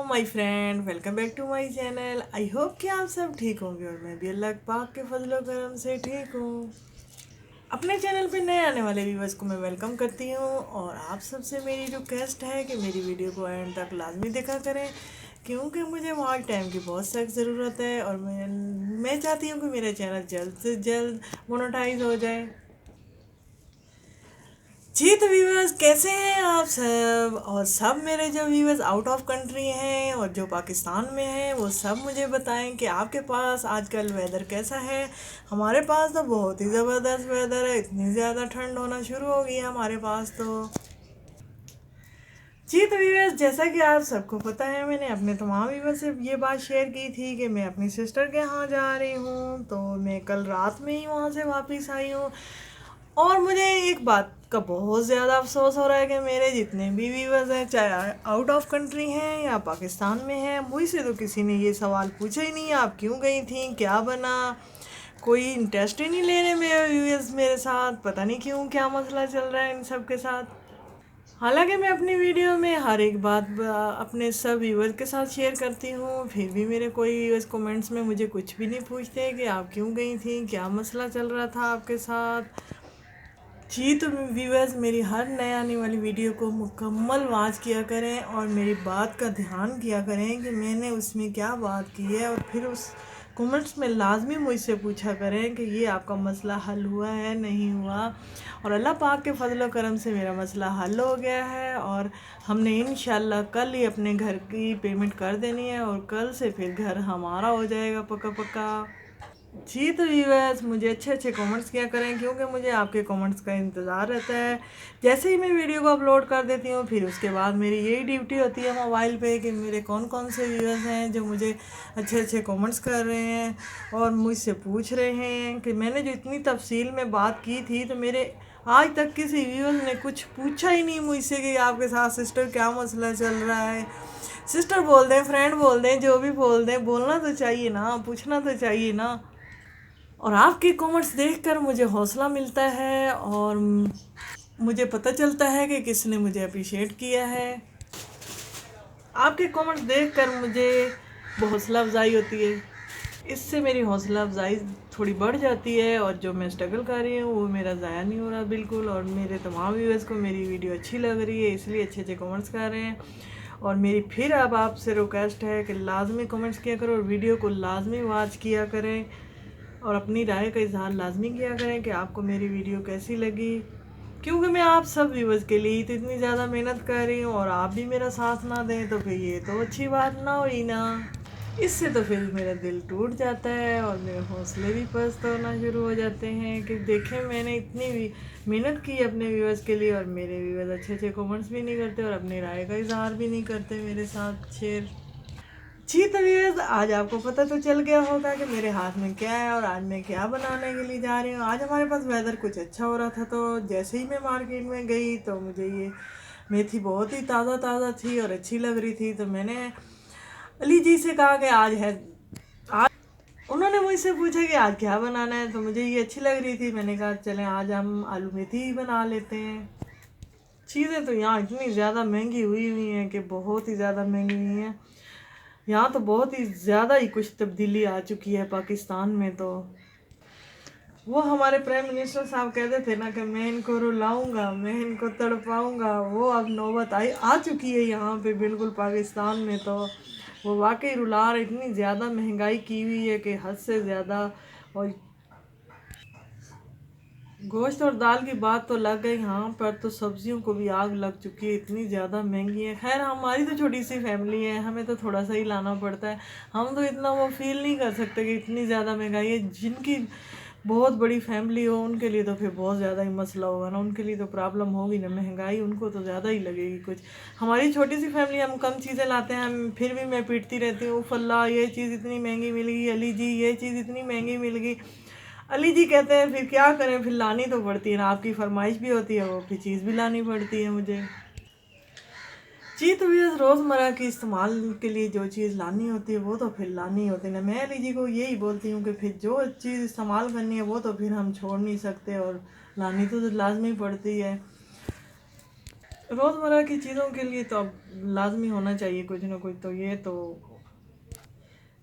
My friend, welcome back to my channel. I hope कि आप सब ठीक होंगे और मैं भी अल्लाह पाक के फजलो करम से ठीक हूँ। अपने चैनल पे नए आने वाले व्यूवर्स को मैं वेलकम करती हूँ और आप सबसे मेरी रिक्वेस्ट है कि मेरी वीडियो को एंड तक लाजमी देखा करें, क्योंकि मुझे वॉच टाइम की बहुत सख्त ज़रूरत है और मैं चाहती हूँ कि मेरा चैनल जल्द से जल्द मोनेटाइज हो जाए। जी तो व्यूवर्स, कैसे हैं आप सब? और सब मेरे जो व्यूवर्स आउट ऑफ कंट्री हैं और जो पाकिस्तान में हैं वो सब मुझे बताएं कि आपके पास आजकल वेदर कैसा है। हमारे पास तो बहुत ही ज़बरदस्त वेदर है, इतनी ज़्यादा ठंड होना शुरू हो गई है हमारे पास तो। जी तो व्यूवर्स, जैसा कि आप सबको पता है, मैंने अपने तमाम व्यूवर्स से ये बात शेयर की थी कि मैं अपनी सिस्टर के यहाँ जा रही हूँ, तो मैं कल रात में ही वहाँ से वापस आई हूँ। और मुझे एक बात का बहुत ज़्यादा अफसोस हो रहा है कि मेरे जितने भी व्यूवर्स हैं, चाहे आउट ऑफ कंट्री हैं या पाकिस्तान में हैं, मुझसे तो किसी ने ये सवाल पूछा ही नहीं, आप क्यों गई थी, क्या बना। कोई इंटरेस्ट ही नहीं ले रहे मेरे व्यूवर्स मेरे साथ, पता नहीं क्यों, क्या मसला चल रहा है इन सब के साथ। हालांकि मैं अपनी वीडियो में हर एक बात अपने सब व्यूवर के साथ शेयर करती हूँ, फिर भी मेरे कोई व्यूवर्स कमेंट्स में मुझे कुछ भी नहीं पूछते कि आप क्यों गई थी, क्या मसला चल रहा था आपके साथ। जी तो व्यूवर्स, मेरी हर नए आने वाली वीडियो को मुकम्मल वॉच किया करें और मेरी बात का ध्यान किया करें कि मैंने उसमें क्या बात की है, और फिर उस कमेंट्स में लाजमी मुझसे पूछा करें कि ये आपका मसला हल हुआ है नहीं हुआ। और अल्लाह पाक के फजल करम से मेरा मसला हल हो गया है और हमने इंशाल्लाह कल ही अपने घर की पेमेंट कर देनी है और कल से फिर घर हमारा हो जाएगा पक्का पक्का। जी तो व्यूअर्स, मुझे अच्छे अच्छे कमेंट्स किया करें, क्योंकि मुझे आपके कमेंट्स का इंतज़ार रहता है। जैसे ही मैं वीडियो को अपलोड कर देती हूँ, फिर उसके बाद मेरी यही ड्यूटी होती है मोबाइल पे कि मेरे कौन कौन से व्यूअर्स हैं जो मुझे अच्छे अच्छे कमेंट्स कर रहे हैं और मुझसे पूछ रहे हैं कि मैंने जो इतनी तफसील में बात की थी, तो मेरे आज तक किसी व्यूअर्स ने कुछ पूछा ही नहीं मुझसे कि आपके साथ सिस्टर क्या मसला चल रहा है। सिस्टर बोल दें, फ्रेंड बोल दें, जो भी बोल दें, बोलना तो चाहिए ना, पूछना तो चाहिए ना। और आपके कमेंट्स देखकर मुझे हौसला मिलता है और मुझे पता चलता है कि किसने मुझे अप्रिशिएट किया है। आपके कमेंट्स देखकर मुझे हौसला अफजाई होती है, इससे मेरी हौसला अफजाई थोड़ी बढ़ जाती है और जो मैं स्ट्रगल कर रही हूँ वो मेरा ज़ाया नहीं हो रहा बिल्कुल। और मेरे तमाम व्यूअर्स को मेरी वीडियो अच्छी लग रही है, इसलिए अच्छे अच्छे कमेंट्स कर रहे हैं। और मेरी फिर अब आपसे रिक्वेस्ट है कि लाजमी कमेंट्स किया करो और वीडियो को लाजमी वॉच किया करें और अपनी राय का इजहार लाजमी किया करें कि आपको मेरी वीडियो कैसी लगी, क्योंकि मैं आप सब व्यूवर्स के लिए तो इतनी ज़्यादा मेहनत कर रही हूँ और आप भी मेरा साथ ना दें तो फिर ये तो अच्छी बात ना हुई ना। इससे तो फिर मेरा दिल टूट जाता है और मेरे हौसले भी पस्त होना शुरू हो जाते हैं कि देखें, मैंने इतनी भी मेहनत की अपने व्यूवर्स के लिए और मेरे व्यूवर्स अच्छे अच्छे कमेंट्स भी नहीं करते और अपनी राय का इजहार भी नहीं करते मेरे साथ शेयर। जी तो व्यूअर्स, आज आपको पता तो चल गया होगा कि मेरे हाथ में क्या है और आज मैं क्या बनाने के लिए जा रही हूँ। आज हमारे पास वेदर कुछ अच्छा हो रहा था, तो जैसे ही मैं मार्केट में गई तो मुझे ये मेथी बहुत ही ताज़ा ताज़ा थी और अच्छी लग रही थी, तो मैंने अली जी से कहा कि आज है, आज उन्होंने मुझसे पूछा कि आज क्या बनाना है, तो मुझे ये अच्छी लग रही थी, मैंने कहा चलें आज हम आलू मेथी ही बना लेते हैं। चीज़ें तो यहाँ इतनी ज़्यादा महंगी हुई हुई हैं कि बहुत ही ज़्यादा महंगी हुई हैं। यहाँ तो बहुत ही ज़्यादा ही कुछ तब्दीली आ चुकी है पाकिस्तान में। तो वो हमारे प्राइम मिनिस्टर साहब कहते थे ना कि मैं इनको रुलाऊंगा, मैं इनको तड़पाऊंगा, वो अब नौबत आई आ चुकी है यहाँ पे बिल्कुल पाकिस्तान में। तो वो वाकई रुला रहे, इतनी ज़्यादा महंगाई की हुई है कि हद से ज़्यादा। और गोश्त और दाल की बात तो लग गई, यहाँ पर तो सब्जियों को भी आग लग चुकी है, इतनी ज़्यादा महंगी है। खैर हमारी तो छोटी सी फैमिली है, हमें तो थोड़ा सा ही लाना पड़ता है, हम तो इतना वो फील नहीं कर सकते कि इतनी ज़्यादा महंगाई है। जिनकी बहुत बड़ी फैमिली हो उनके लिए तो फिर बहुत ज़्यादा ही मसला होगा ना, उनके लिए तो प्रॉब्लम होगी ना, महंगाई उनको तो ज़्यादा ही लगेगी कुछ। हमारी छोटी सी फैमिली, हम कम चीज़ें लाते हैं, हम फिर भी मैं पीटती रहती हूँ, फल्ला ये चीज़ इतनी महंगी मिल गई, अली जी ये चीज़ इतनी महंगी मिल गई। अली जी कहते हैं फिर क्या करें, फिर लानी तो पड़ती है ना, आपकी फरमाइश भी होती है, वो फिर चीज़ भी लानी पड़ती है मुझे। जी तो ये रोज़मर्रा की इस्तेमाल के लिए जो चीज़ लानी होती है वो तो फिर लानी होती है ना। मैं अली जी को यही बोलती हूँ कि फिर जो चीज़ इस्तेमाल करनी है वो तो फिर हम छोड़ नहीं सकते और लानी तो लाजमी पड़ती है। रोज़मर्रा की चीज़ों के लिए तो अब लाजमी होना चाहिए कुछ ना कुछ, तो ये तो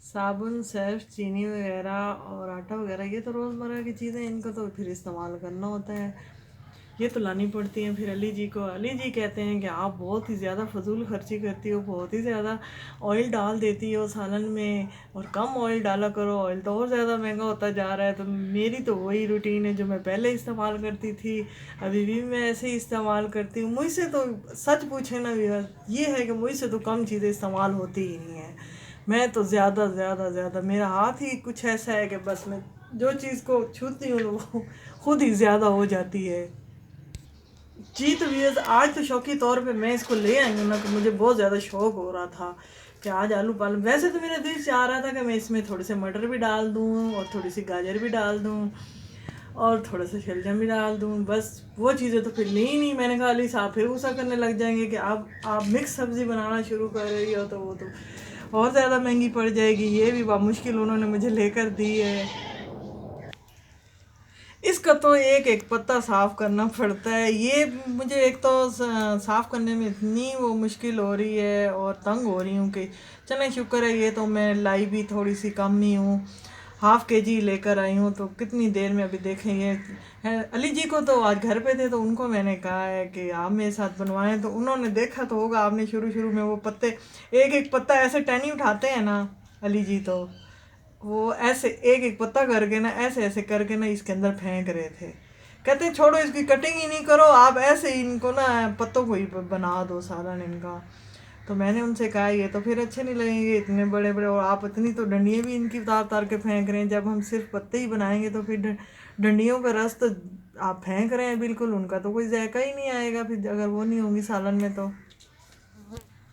साबुन, सर्फ, चीनी वगैरह और आटा वगैरह, ये तो रोज़मर्रा की चीज़ें, इनको तो फिर इस्तेमाल करना होता है, ये तो लानी पड़ती हैं। फिर अली जी को, अली जी कहते हैं कि आप बहुत ही ज़्यादा फजूल खर्ची करती हो, बहुत ही ज़्यादा ऑयल डाल देती हो सालन में, और कम ऑयल डाला करो, ऑयल तो और ज़्यादा महंगा होता जा रहा है। तो मेरी तो वही रूटीन है जो मैं पहले इस्तेमाल करती थी, अभी भी मैं ऐसे ही इस्तेमाल करती हूँ। मुझसे तो सच पूछे ना भी, ये है कि मुझसे तो कम चीज़ें इस्तेमाल होती ही नहीं है। मैं तो ज़्यादा ज़्यादा ज़्यादा, मेरा हाथ ही कुछ ऐसा है कि बस मैं जो चीज़ को छूती हूँ वो खुद ही ज़्यादा हो जाती है। जी तो व्यूअर्स, आज तो शौकी तौर पे मैं इसको ले आई हूँ ना, कि मुझे बहुत ज़्यादा शौक हो रहा था कि आज आलू पालक, वैसे तो मेरा दिल चाह रहा था कि मैं इसमें थोड़े से मटर भी डाल दूँ और थोड़ी सी गाजर भी डाल दूँ और थोड़ा सा शलजम भी डाल दूँ, बस वो चीज़ें तो फिर ली ही नहीं। मैंने कहा अली साहब फिर गुस्सा करने लग जाएंगे कि आप मिक्स सब्ज़ी बनाना शुरू कर रही हो, तो वो तो और ज़्यादा महंगी पड़ जाएगी, ये भी बहुत मुश्किल उन्होंने मुझे लेकर दी है। इसका तो एक एक पत्ता साफ करना पड़ता है, ये मुझे एक तो साफ करने में इतनी वो मुश्किल हो रही है और तंग हो रही हूँ कि चलें शुक्र है, ये तो मैं लाई भी थोड़ी सी कम ही हूँ, हाफ के जी लेकर आई हूँ, तो कितनी देर में अभी देखेंगे है। अली जी को तो आज घर पे थे, तो उनको मैंने कहा है कि आप मेरे साथ बनवाएं, तो उन्होंने देखा तो होगा आपने, शुरू शुरू में वो पत्ते एक एक पत्ता ऐसे टहनी उठाते हैं ना अली जी, तो वो ऐसे एक एक पत्ता करके ना, ऐसे ऐसे करके ना इसके अंदर फेंक रहे थे। कहते हैं छोड़ो इसकी कटिंग ही नहीं करो, आप ऐसे ही इनको ना पत्तों को ही बना दो सालन इनका। तो मैंने उनसे कहा ये तो फिर अच्छे नहीं लगेंगे इतने बड़े बड़े, और आप इतनी तो डंडियाँ भी इनकी उतार उतार के फेंक रहे हैं, जब हम सिर्फ पत्ते ही बनाएंगे तो फिर डंडियों का रस तो आप फेंक रहे हैं बिल्कुल, उनका तो कोई जायका ही नहीं आएगा फिर अगर वो नहीं होंगी सालन में। तो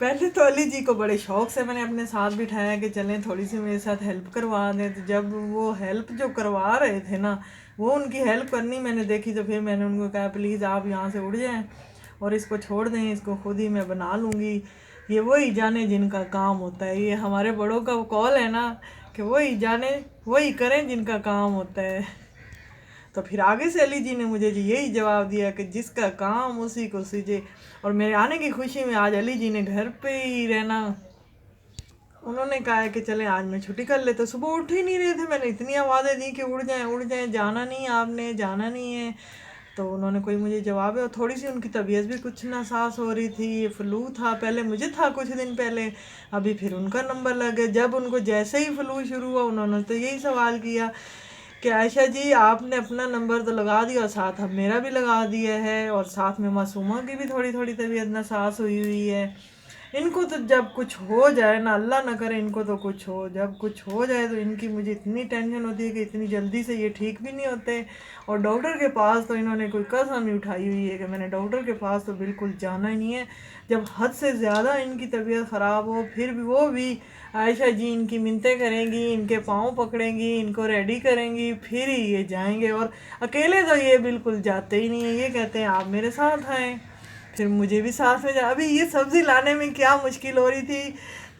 पहले तो अली जी को बड़े शौक से मैंने अपने साथ बिठाया कि चलें थोड़ी सी मेरे साथ हेल्प करवा दें, तो जब वो हेल्प जो करवा रहे थे ना, वो उनकी हेल्प करनी मैंने देखी, तो फिर मैंने उनको कहा प्लीज़ आप यहाँ से उड़ जाएं और इसको छोड़ दें, इसको खुद ही मैं बना लूँगी, ये वही जाने जिनका काम होता है, ये हमारे बड़ों का कॉल है ना कि वही जाने वही करें जिनका काम होता है। तो फिर आगे से अली जी ने मुझे जी यही जवाब दिया कि जिसका काम उसी को सीजे, और मेरे आने की खुशी में आज अली जी ने घर पे ही रहना, उन्होंने कहा है कि चलें आज मैं छुट्टी कर लेते। सुबह उठ ही नहीं रहे थे, मैंने इतनी आवाज़ें दी कि उड़ जाएं, जाना नहीं है आपने, जाना नहीं है, तो उन्होंने कोई मुझे जवाब है। और थोड़ी सी उनकी तबीयत भी कुछ नासाज हो रही थी, फ्लू था, पहले मुझे था कुछ दिन पहले, अभी फिर उनका नंबर लग गया। जब उनको जैसे ही फ्लू शुरू हुआ उन्होंने तो यही सवाल किया कि आयशा जी आपने अपना नंबर तो लगा दिया और साथ अब मेरा भी लगा दिया है, और साथ में मासूमा की भी थोड़ी थोड़ी तबीयत नासाज हुई है। इनको तो जब कुछ हो जाए ना, अल्लाह ना करे इनको तो कुछ हो, जब कुछ हो जाए तो इनकी मुझे इतनी टेंशन होती है कि इतनी जल्दी से ये ठीक भी नहीं होते। और डॉक्टर के पास तो इन्होंने कोई कसम ही उठाई हुई है कि मैंने डॉक्टर के पास तो बिल्कुल जाना ही नहीं है, जब हद से ज़्यादा इनकी तबीयत ख़राब हो फिर भी वो भी आयशा जी इनकी मिन्नतें करेंगी, इनके पाँव पकड़ेंगी, इनको रेडी करेंगी, फिर ही ये जाएंगे। और अकेले तो ये बिल्कुल जाते ही नहीं है, ये कहते हैं आप मेरे साथ आएँ, फिर मुझे भी साथ में जा। अभी ये सब्ज़ी लाने में क्या मुश्किल हो रही थी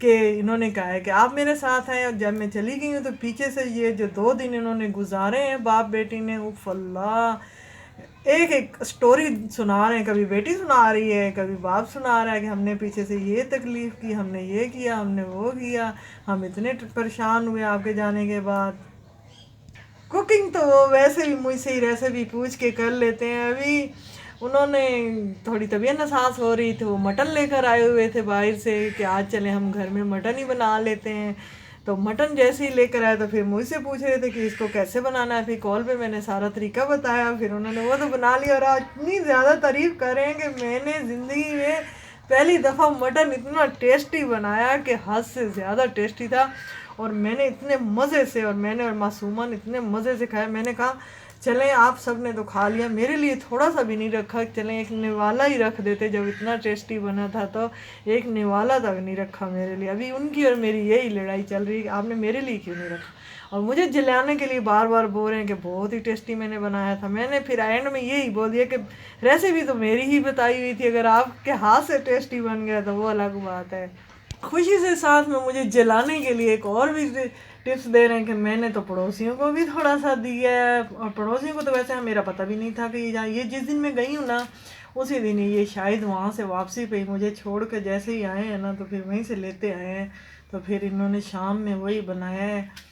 कि इन्होंने कहा है कि आप मेरे साथ हैं, और जब मैं चली गई हूँ तो पीछे से ये जो 2 दिन इन्होंने गुजारे हैं बाप बेटी ने, उफ अल्लाह, एक एक स्टोरी सुना रहे हैं, कभी बेटी सुना रही है कभी बाप सुना रहा है कि हमने पीछे से ये तकलीफ़ की, हमने ये किया, हमने वो किया, हम इतने परेशान हुए आपके जाने के बाद। कुकिंग तो वो वैसे भी मुझसे ही रेसिपी पूछ के कर लेते हैं। अभी उन्होंने थोड़ी तबीयत नासाज हो रही थी, वो मटन लेकर आए हुए थे बाहर से कि आज चले हम घर में मटन ही बना लेते हैं। तो मटन जैसे ही लेकर आए तो फिर मुझसे पूछ रहे थे कि इसको कैसे बनाना है, फिर कॉल पे मैंने सारा तरीका बताया, फिर उन्होंने वो तो बना लिया, और आज इतनी ज़्यादा तारीफ़ कर रहे हैं कि मैंने ज़िंदगी में पहली दफ़ा मटन इतना टेस्टी बनाया कि हद से ज़्यादा टेस्टी था। और मैंने इतने मज़े से, और मैंने और मासूमा ने इतने मज़े से खाया, मैंने कहा चलें आप सब ने तो खा लिया, मेरे लिए थोड़ा सा भी नहीं रखा, चलें एक निवाला ही रख देते, जब इतना टेस्टी बना था तो एक निवाला तक नहीं रखा मेरे लिए। अभी उनकी और मेरी यही लड़ाई चल रही है कि आपने मेरे लिए क्यों नहीं रखा, और मुझे जलाने के लिए बार बार बोल रहे हैं कि बहुत ही टेस्टी मैंने बनाया था। मैंने फिर एंड में यही बोल दिया कि रेसिपी तो मेरी ही बताई हुई थी, अगर आपके हाथ से टेस्टी बन गया तो वो अलग बात है। खुशी से साथ में मुझे जलाने के लिए एक और भी टिप्स दे रहे हैं कि मैंने तो पड़ोसियों को भी थोड़ा सा दिया है, और पड़ोसियों को तो वैसे मेरा पता भी नहीं था कि ये जिस दिन मैं गई हूँ ना उसी दिन ही ये शायद वहाँ से वापसी पे ही मुझे छोड़ कर जैसे ही आए हैं ना, तो फिर वहीं से लेते आए हैं। तो फिर इन्होंने शाम में वही बनाया है।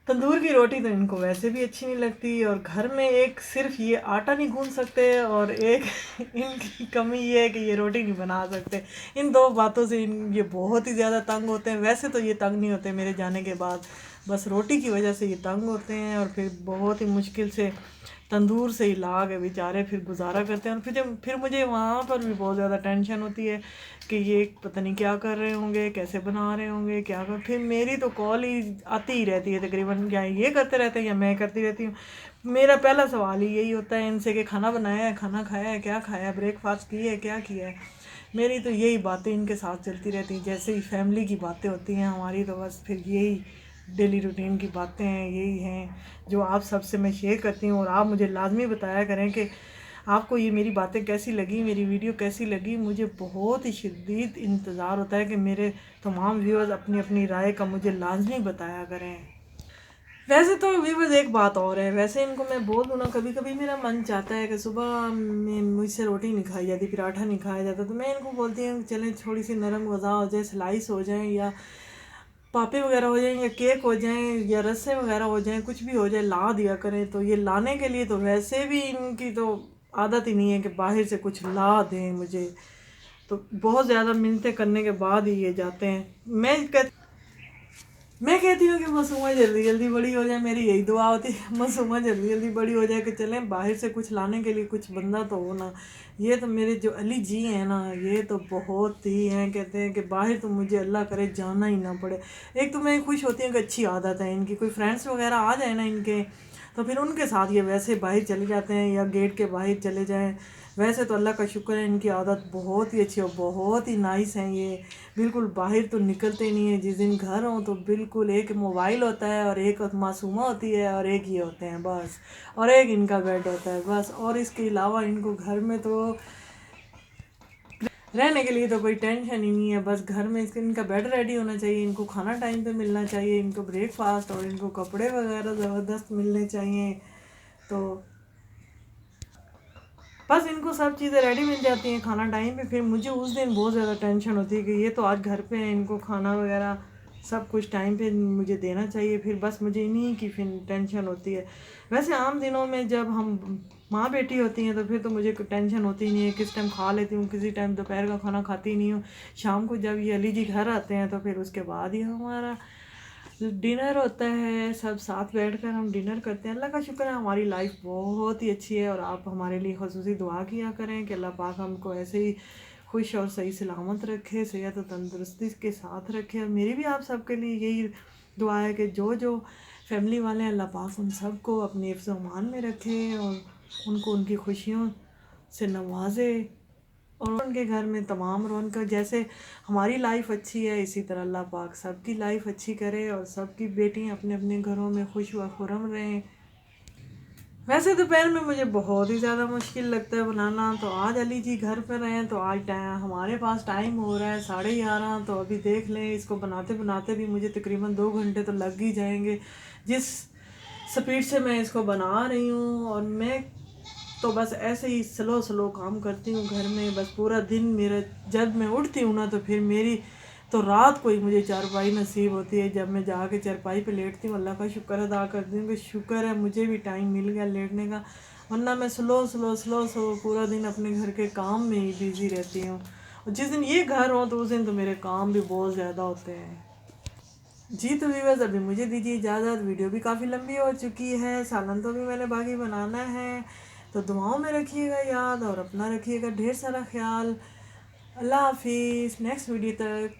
तंदूर की रोटी तो इनको वैसे भी अच्छी नहीं लगती, और घर में एक सिर्फ ये आटा नहीं गूंद सकते, और एक इनकी कमी ये है कि ये रोटी नहीं बना सकते। इन दो बातों से ये बहुत ही ज़्यादा तंग होते हैं। वैसे तो ये तंग नहीं होते मेरे जाने के बाद, बस रोटी की वजह से ये तंग होते हैं, और फिर बहुत ही मुश्किल से तंदूर से ही ला के बेचारे फिर गुजारा करते हैं। और फिर मुझे वहाँ पर भी बहुत ज़्यादा टेंशन होती है कि ये पता नहीं क्या कर रहे होंगे, कैसे बना रहे होंगे, क्या कर। फिर मेरी तो कॉल ही आती ही रहती है तकरीबन, या ये करते रहते हैं या मैं करती रहती हूँ। मेरा पहला सवाल ही यही होता है इनसे कि खाना बनाया है, खाना खाया है, क्या खाया है, ब्रेकफास्ट किया है, क्या किया है। मेरी तो यही बातें इनके साथ चलती रहती हैं। जैसे ही फैमिली की बातें होती हैं हमारी, तो बस फिर यही डेली रूटीन की बातें हैं, यही हैं जो आप सबसे मैं शेयर करती हूँ। और आप मुझे लाजमी बताया करें कि आपको ये मेरी बातें कैसी लगी, मेरी वीडियो कैसी लगी। मुझे बहुत ही शदीद इंतज़ार होता है कि मेरे तमाम व्यूअर्स अपनी अपनी राय का मुझे लाजमी बताया करें। वैसे तो व्यूअर्स एक बात और है, वैसे इनको मैं बोल दूँ ना, कभी कभी मेरा मन चाहता है कि सुबह में मुझसे रोटी नहीं खाई जाती, पराठा नहीं खाया जाता, तो मैं इनको बोलती हूँ चलें थोड़ी सी नरम ग़ज़ा हो जाए, स्लाइस हो जाए, या पापे वगैरह हो जाएं, या केक हो जाएं, या रस्से वगैरह हो जाएं, कुछ भी हो जाए ला दिया करें। तो ये लाने के लिए तो वैसे भी इनकी तो आदत ही नहीं है कि बाहर से कुछ ला दें मुझे। तो बहुत ज़्यादा मिन्नतें करने के बाद ही ये जाते हैं। मैं कहती हूँ कि मासूमा जल्दी जल्दी बड़ी हो जाए, मेरी यही दुआ होती है, मासूमा जल्दी जल्दी बड़ी हो जाए कि चलें बाहर से कुछ लाने के लिए कुछ बंदा तो हो ना। ये तो मेरे जो अली जी हैं ना, ये तो बहुत ही हैं, कहते हैं कि बाहर तो मुझे अल्लाह करे जाना ही ना पड़े। एक तो मैं खुश होती हूँ कि अच्छी आदत है इनकी, कोई फ्रेंड्स वगैरह आ जाए ना इनके, तो फिर उनके साथ ये वैसे बाहर चले जाते हैं, या गेट के बाहर चले जाएँ। वैसे तो अल्लाह का शुक्र है, इनकी आदत बहुत ही अच्छी और बहुत ही नाइस है ये। बिल्कुल बाहर तो निकलते नहीं है। जिस दिन घर हों तो बिल्कुल एक मोबाइल होता है, और एक मासूमा होती है, और एक ये होते हैं बस, और एक इनका बेड होता है बस। और इसके अलावा इनको घर में तो रहने के लिए तो कोई टेंशन ही नहीं है। बस घर में इनका बेड रेडी होना चाहिए, इनको खाना टाइम पे मिलना चाहिए, इनको ब्रेकफास्ट और इनको कपड़े वगैरह ज़बरदस्त मिलने चाहिए। तो बस इनको सब चीज़ें रेडी मिल जाती हैं खाना टाइम पे। फिर मुझे उस दिन बहुत ज़्यादा टेंशन होती है कि ये तो आज घर पे हैं, इनको खाना वगैरह सब कुछ टाइम पे मुझे देना चाहिए। फिर बस मुझे इन्हीं की फिर टेंशन होती है। वैसे आम दिनों में जब हम माँ बेटी होती हैं तो फिर तो मुझे कोई टेंशन होती नहीं है, किस टाइम खा लेती हूँ, किसी टाइम दोपहर का खाना खाती नहीं हूँ। शाम को जब ये अली जी घर आते हैं तो फिर उसके बाद ही हमारा डिनर होता है, सब साथ बैठकर हम डिनर करते हैं। अल्लाह का शुक्र है हमारी लाइफ बहुत ही अच्छी है, और आप हमारे लिए ख़ुसूसी दुआ किया करें कि अल्लाह पाक हमको ऐसे ही खुश और सही सलामत रखे, सेहत और तंदुरुस्ती के साथ रखे। और मेरी भी आप सबके लिए यही दुआ है कि जो जो फैमिली वाले हैं अल्लाह पाक उन सबको अपने हिफ्ज़ व अमान में रखे, और उनको उनकी खुशियों से नवाजे, और उनके घर में तमाम रौनक। जैसे हमारी लाइफ अच्छी है, इसी तरह अल्लाह पाक सबकी लाइफ अच्छी करे, और सबकी बेटियां अपने अपने घरों में खुश व खुरम रहें। वैसे दोपहर में मुझे बहुत ही ज़्यादा मुश्किल लगता है बनाना। तो आज अली जी घर पर रहें, तो आज हमारे पास टाइम हो रहा है 11:30। तो अभी देख लें, इसको बनाते बनाते भी मुझे तकरीबन 2 घंटे तो लग ही जाएंगे, जिस स्पीड से मैं इसको बना रही हूँ। और मैं तो बस ऐसे ही स्लो स्लो काम करती हूँ घर में। बस पूरा दिन मेरा, जब मैं उठती हूँ ना तो फिर मेरी तो रात को ही मुझे चारपाई नसीब होती है, जब मैं जाके चारपाई पे लेटती हूँ। अल्लाह का शुक्र अदा करती हूँ कि शुक्र है मुझे भी टाइम मिल गया लेटने का, वरना मैं स्लो स्लो स्लो स्लो पूरा दिन अपने घर के काम में ही बिज़ी रहती हूँ। और जिस दिन ये घर हो तो उस दिन तो मेरे काम भी बहुत ज़्यादा होते हैं। जी तो व्यूअर्स, अभी मुझे दीजिए इजाज़त। वीडियो भी काफ़ी लंबी हो चुकी है, सालन तो भी मैंने बाकी बनाना है। तो दुआओं में रखिएगा याद, और अपना रखिएगा ढेर सारा ख्याल। अल्लाह हाफिज़, नेक्स्ट वीडियो तक।